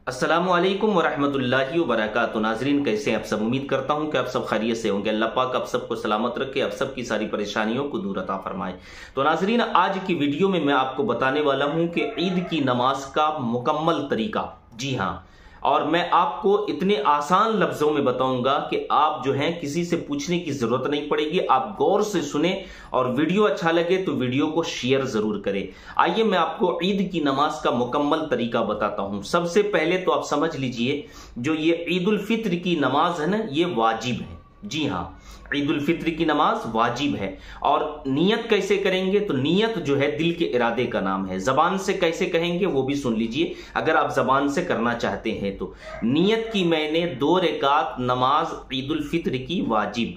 अस्सलामुअलैकुम वरहमतुल्लाहि वबरकातुहू। नाज़रीन, कैसे हैं आप सब? उम्मीद करता हूं कि आप सब खैरियत से होंगे। अल्लाह पाक आप सबको सलामत रखे, आप सबकी सारी परेशानियों को दूर अता फरमाए। तो नाज़रीन, आज की वीडियो में मैं आपको बताने वाला हूं कि ईद की नमाज का मुकम्मल तरीका। जी हाँ, और मैं आपको इतने आसान लफ्जों में बताऊंगा कि आप जो हैं किसी से पूछने की जरूरत नहीं पड़ेगी। आप गौर से सुने और वीडियो अच्छा लगे तो वीडियो को शेयर जरूर करें। आइए मैं आपको ईद की नमाज का मुकम्मल तरीका बताता हूं। सबसे पहले तो आप समझ लीजिए, जो ये ईद उल फित्र की नमाज है ना, ये वाजिब है। जी हाँ, ईद उल फित्र की नमाज वाजिब है। और नियत कैसे करेंगे? तो नियत जो है दिल के इरादे का नाम है। जबान से कैसे कहेंगे वो भी सुन लीजिए, अगर आप जबान से करना चाहते हैं तो। नियत की मैंने 2 रकात नमाज ईद उल फित्र की वाजिब,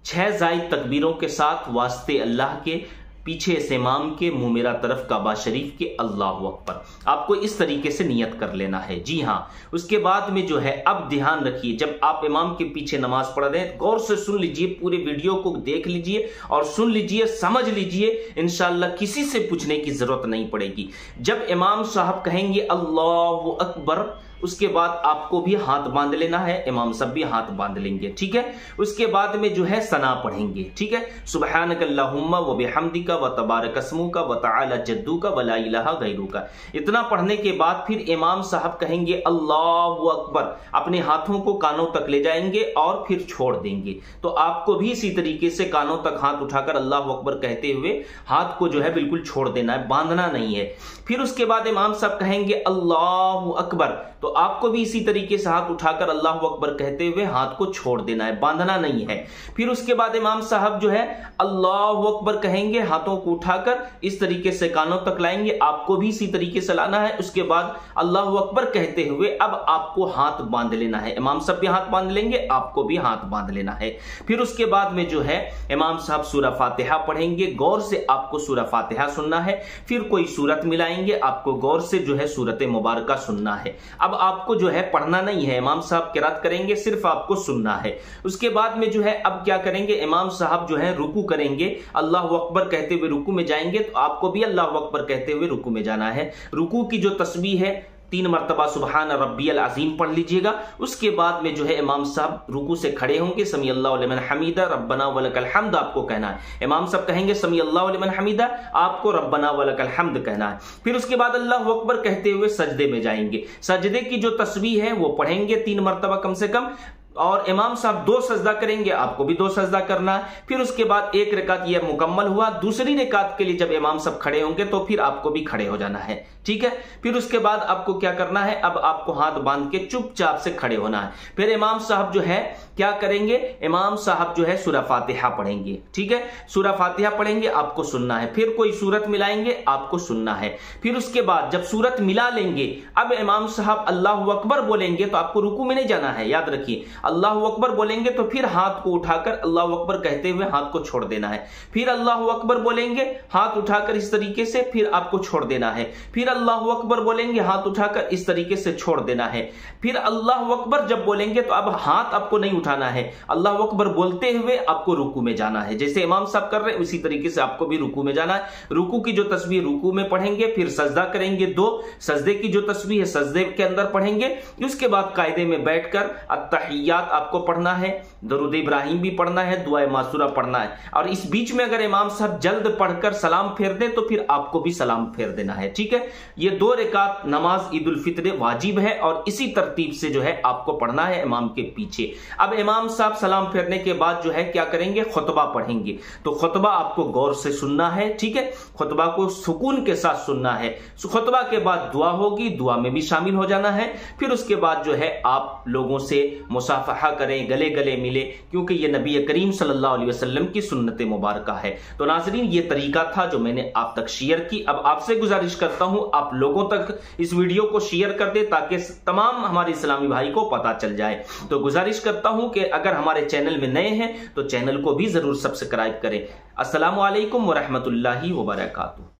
6 जायद तकबीरों के साथ वास्ते अल्लाह के, पीछे से इमाम के, मुंह मेरा तरफ काबा शरीफ के, अल्लाहु अकबर। आपको इस तरीके से नियत कर लेना है। जी हाँ, उसके बाद में जो है, अब ध्यान रखिए, जब आप इमाम के पीछे नमाज पढ़ रहे हैं, गौर से सुन लीजिए, पूरे वीडियो को देख लीजिए और सुन लीजिए, समझ लीजिए। इंशाअल्लाह किसी से पूछने की जरूरत नहीं पड़ेगी। जब इमाम साहब कहेंगे अल्लाहु अकबर, उसके बाद आपको भी हाथ बांध लेना है, इमाम साहब भी हाथ बांध लेंगे। ठीक है, उसके बाद में जो है सना पढ़ेंगे। ठीक है, सुब्हानकल्लाहुम्मा व बिहम्दिका व तबारक अस्मुका व तआला जद्दुका व ला इलाहा गैरुका। इतना पढ़ने के बाद फिर इमाम साहब कहेंगे अल्लाहु अकबर, अपने हाथों को कानों तक ले जाएंगे और फिर छोड़ देंगे। तो आपको भी इसी तरीके से कानों तक हाथ उठाकर अल्लाहु अकबर कहते हुए हाथ को जो है बिल्कुल छोड़ देना है, बांधना नहीं है। फिर उसके बाद इमाम साहब कहेंगे अल्लाहु अकबर, तो आपको भी इसी तरीके से हाथ उठाकर अल्लाहु अकबर कहते हुए हाथ को छोड़ देना है, बांधना नहीं है। फिर उसके बाद इमाम साहब जो है अल्लाहु अकबर कहेंगे, हाथों को उठाकर इस तरीके से कानों तक लाएंगे, आपको भी इसी तरीके से लाना है। उसके बाद अल्लाहु अकबर कहते हुए अब आपको हाथ बांध लेना है। इमाम साहब भी हाथ बांध लेंगे, आपको भी हाथ बांध लेना है। फिर उसके बाद में जो है इमाम साहब सूरा फातिहा पढ़ेंगे। गौर से आपको सूरा फातिहा सुनना है। फिर कोई सूरत मिलाएंगे, आपको गौर से जो है सूरत मुबारका सुनना है। अब आपको जो है पढ़ना नहीं है, इमाम साहब किरात करेंगे, सिर्फ आपको सुनना है। उसके बाद में जो है अब क्या करेंगे, इमाम साहब जो है रुकू करेंगे, अल्लाहु अकबर कहते हुए रुकू में जाएंगे, तो आपको भी अल्लाहु अकबर कहते हुए रुकू में जाना है। रुकू की जो तस्बीह है 3 मरतबा सुबहान रब्बियल अज़ीम पढ़ लीजिएगा। उसके बाद में जो है इमाम साहब रुकू से खड़े होंगे, समी अल्लाहु लिमन हमीदा रब्बना वलकल हम्द आपको कहना है। इमाम साहब कहेंगे समी अल्लाहु लिमन हमीदा, आपको रब्बना वलकल हम्द कहना है। फिर उसके बाद अल्लाहु अकबर कहते हुए सजदे में जाएंगे। सजदे की जो तस्बीह है वो पढ़ेंगे 3 मरतबा कम से कम, और इमाम साहब 2 सजदा करेंगे, आपको भी 2 सजदा करना है। फिर उसके बाद 1 रकात यह मुकम्मल हुआ। दूसरी रकात के लिए जब इमाम साहब खड़े होंगे तो फिर आपको भी खड़े हो जाना है। ठीक है, फिर उसके बाद आपको क्या करना है, अब आपको हाथ बांध के चुपचाप से खड़े होना है। फिर इमाम साहब जो है क्या करेंगे, इमाम साहब जो है सूरा फातिहा पढ़ेंगे। ठीक है, सूरा फातिहा पढ़ेंगे, आपको सुनना है। फिर कोई सूरत मिलाएंगे, आपको सुनना है। फिर उसके बाद जब सूरत मिला लेंगे, अब इमाम साहब अल्लाहु अकबर बोलेंगे, तो आपको रुकू में नहीं जाना है, याद रखिए। अल्लाहु अकबर बोलेंगे तो फिर हाथ को उठाकर अल्लाहु अकबर कहते हुए हाथ को छोड़ देना है। फिर अल्लाहु अकबर बोलेंगे, हाथ उठाकर इस तरीके से, फिर आपको छोड़ देना है। फिर अल्लाहु अकबर बोलेंगे, हाथ उठाकर इस तरीके से छोड़ देना है। फिर अल्लाहु अकबर जब बोलेंगे तो अब हाथ आपको नहीं उठाना है, अल्लाहु अकबर बोलते हुए आपको रुकू में जाना है। जैसे इमाम साहब कर रहे हैं उसी तरीके से आपको भी रुकू में जाना है। रुकू की जो तस्बीह रुकू में पढ़ेंगे, फिर सजदा करेंगे 2, सजदे की जो तस्बीह है सजदे के अंदर पढ़ेंगे। उसके बाद कायदे में बैठकर अत्तहियात आपको पढ़ना है, दरूद इब्राहिम भी पढ़ना है, दुआ मासूरा पढ़ना है। और इस बीच में अगर इमाम साहब जल्द पढ़कर सलाम फेर दे तो फिर आपको भी सलाम फेर देना है। ठीक है, ये 2 रकात नमाज ईद उल फित्र वाजिब है और इसी तरतीब से जो है आपको पढ़ना है इमाम के पीछे। अब इमाम साहब सलाम फेरने के बाद जो है क्या करेंगे, खुतबा पढ़ेंगे। तो खुतबा आपको गौर से सुनना है। ठीक है, खुतबा को सुकून के साथ सुनना है। खुतबा के बाद दुआ होगी, दुआ में भी शामिल हो जाना है। फिर उसके बाद जो है आप लोगों से मुसाफहा करें, गले गले मिले, क्योंकि ये नबी करीम सल्लल्लाहु अलैहि वसल्लम की सुन्नत मुबारका है। तो नाज़रीन, ये तरीका था जो मैंने आप तक शेयर की। अब आपसे गुजारिश करता हूं आप लोगों तक इस वीडियो को शेयर कर दे ताकि तमाम हमारे इस्लामी भाई को पता चल जाए। तो गुजारिश करता हूं कि अगर हमारे चैनल में नए हैं तो चैनल को भी जरूर सब्सक्राइब करें। अस्सलामु अलैकुम व रहमतुल्लाहि व बरकातुहू।